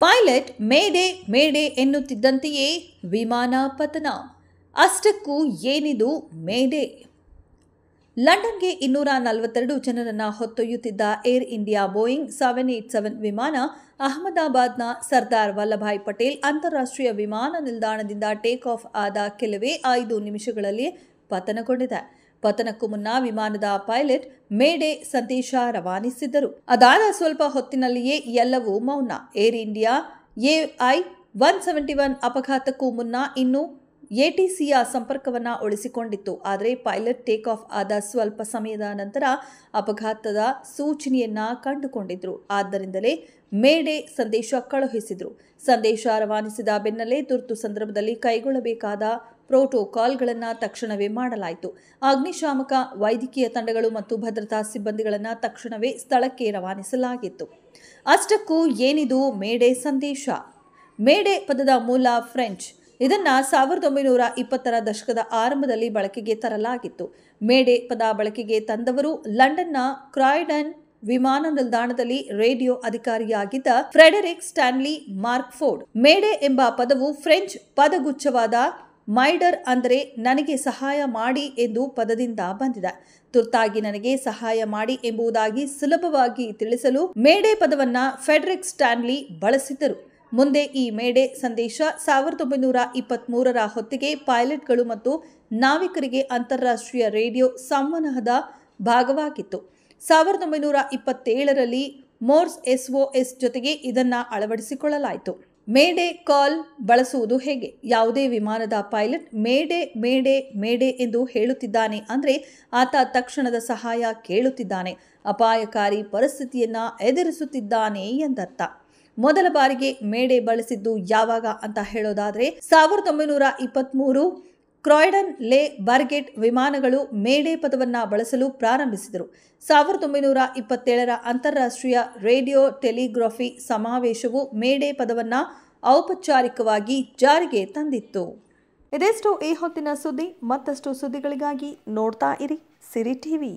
Pilot ಮೇಡೆ ಮೇಡೆ ಎನ್ನುತ್ತಿದ್ದಂತೆಯೇ ವಿಮಾನ ಪತನ. ಅಷ್ಟಕ್ಕೂ ಏನಿದು ಮೇಡೆ? ಲಂಡನ್ಗೆ 242 ಜನರನ್ನು ಹೊತ್ತೊಯ್ಯುತ್ತಿದ್ದ ಏರ್ ಇಂಡಿಯಾ ಬೋಯಿಂಗ್ 787 ವಿಮಾನ ಅಹಮದಾಬಾದ್ನ ಸರ್ದಾರ್ ವಲ್ಲಭಾಯ್ ಪಟೇಲ್ ಅಂತಾರಾಷ್ಟ್ರೀಯ ವಿಮಾನ ನಿಲ್ದಾಣದಿಂದ ಟೇಕ್ ಆಫ್ ಆದ ಕೆಲವೇ 5 ನಿಮಿಷಗಳಲ್ಲಿ ಪತನಗೊಂಡಿದೆ. ಪತನಕ್ಕೂ ಮುನ್ನ ವಿಮಾನದ ಪೈಲಟ್ ಮೇಡೆ ಸಂದೇಶ ರವಾನಿಸಿದ್ದರು. ಅದಾದ ಸ್ವಲ್ಪ ಹೊತ್ತಿನಲ್ಲಿಯೇ ಎಲ್ಲವೂ ಮೌನ. ಏರ್ ಇಂಡಿಯಾ AI-171 ಅಪಘಾತಕ್ಕೂ ಮುನ್ನ ಇನ್ನು ಎಟಿಸಿಯ ಸಂಪರ್ಕವನ್ನು ಉಳಿಸಿಕೊಂಡಿತ್ತು. ಆದರೆ ಪೈಲಟ್ ಟೇಕ್ ಆಫ್ ಆದ ಸ್ವಲ್ಪ ಸಮಯದ ನಂತರ ಅಪಘಾತದ ಸೂಚನೆಯನ್ನ ಕಂಡುಕೊಂಡಿದ್ರು. ಆದ್ದರಿಂದಲೇ ಮೇಡೆ ಸಂದೇಶ ಕಳುಹಿಸಿದ್ರು. ಸಂದೇಶ ರವಾನಿಸಿದ ಬೆನ್ನಲ್ಲೇ ತುರ್ತು ಸಂದರ್ಭದಲ್ಲಿ ಕೈಗೊಳ್ಳಬೇಕಾದ ಪ್ರೋಟೋಕಾಲ್ಗಳನ್ನು ತಕ್ಷಣವೇ ಮಾಡಲಾಯಿತು. ಅಗ್ನಿಶಾಮಕ, ವೈದ್ಯಕೀಯ ತಂಡಗಳು ಮತ್ತು ಭದ್ರತಾ ಸಿಬ್ಬಂದಿಗಳನ್ನು ತಕ್ಷಣವೇ ಸ್ಥಳಕ್ಕೆ ರವಾನಿಸಲಾಗಿತ್ತು. ಅಷ್ಟಕ್ಕೂ ಏನಿದು ಮೇಡೆ ಸಂದೇಶ? ಮೇಡೆ ಪದದ ಮೂಲ ಫ್ರೆಂಚ್. ಇದನ್ನು 1920ರ ದಶಕದ ಆರಂಭದಲ್ಲಿ ಬಳಕೆಗೆ ತರಲಾಗಿತ್ತು. ಮೇಡೆ ಪದ ಬಳಕೆಗೆ ತಂದವರು ಲಂಡನ್ನ ಕ್ರಾಯ್ಡನ್ ವಿಮಾನ ನಿಲ್ದಾಣದಲ್ಲಿ ರೇಡಿಯೋ ಅಧಿಕಾರಿಯಾಗಿದ್ದ ಫ್ರೆಡೆರಿಕ್ ಸ್ಟ್ಯಾನ್ಲಿ ಮಾರ್ಕ್ಫೋರ್ಡ್. ಮೇಡೆ ಎಂಬ ಪದವು ಫ್ರೆಂಚ್ ಪದಗುಚ್ಛವಾದ ಮೈಡರ್ ಅಂದರೆ ನನಗೆ ಸಹಾಯ ಮಾಡಿ ಎಂದು ಪದದಿಂದ ಬಂದಿದೆ. ತುರ್ತಾಗಿ ನನಗೆ ಸಹಾಯ ಮಾಡಿ ಎಂಬುದಾಗಿ ಸುಲಭವಾಗಿ ತಿಳಿಸಲು ಮೇಡೆ ಪದವನ್ನ ಫ್ರೆಡೆರಿಕ್ ಸ್ಟ್ಯಾನ್ಲಿ ಬಳಸಿದ್ದರು. ಮುಂದೆ ಈ ಮೇಡೆ ಸಂದೇಶ 1923ರ ಹೊತ್ತಿಗೆ ಪೈಲಟ್ಗಳು ಮತ್ತು ನಾವಿಕರಿಗೆ ಅಂತಾರಾಷ್ಟ್ರೀಯ ರೇಡಿಯೋ ಸಂವಹನದ ಭಾಗವಾಗಿತ್ತು. 1927ರಲ್ಲಿ ಮೋರ್ಸ್ SOS ಜೊತೆಗೆ ಇದನ್ನು ಅಳವಡಿಸಿಕೊಳ್ಳಲಾಯಿತು. ಮೇಡೆ ಕಾಲ್ ಬಳಸುವುದು ಹೇಗೆ? ಯಾವುದೇ ವಿಮಾನದ ಪೈಲಟ್ ಮೇಡೆ ಮೇಡೆ ಮೇಡೆ ಎಂದು ಹೇಳುತ್ತಿದ್ದಾನೆ ಅಂದರೆ ಆತ ತಕ್ಷಣದ ಸಹಾಯ ಕೇಳುತ್ತಿದ್ದಾನೆ, ಅಪಾಯಕಾರಿ ಪರಿಸ್ಥಿತಿಯನ್ನ ಎದುರಿಸುತ್ತಿದ್ದಾನೆ ಎಂದರ್ಥ. ಮೊದಲ ಬಾರಿಗೆ ಮೇಡೆ ಬಳಸಿದ್ದು ಯಾವಾಗ ಅಂತ ಹೇಳೋದಾದ್ರೆ 1923 ಕ್ರಾಯ್ಡನ್ ಲೇ ಬರ್ಗೆಟ್ ವಿಮಾನಗಳು ಮೇಡೆ ಪದವನ್ನು ಬಳಸಲು ಪ್ರಾರಂಭಿಸಿದರು. 1927ರ ಅಂತಾರಾಷ್ಟ್ರೀಯ ರೇಡಿಯೋ ಟೆಲಿಗ್ರಫಿ ಸಮಾವೇಶವು ಮೇಡೆ ಪದವನ್ನು ಔಪಚಾರಿಕವಾಗಿ ಜಾರಿಗೆ ತಂದಿತ್ತು. ಇದೆಷ್ಟು ಈ ಹೊತ್ತಿನ ಸುದ್ದಿ. ಮತ್ತಷ್ಟು ಸುದ್ದಿಗಳಿಗಾಗಿ ನೋಡ್ತಾ ಇರಿ ಸಿರಿ ಟಿವಿ.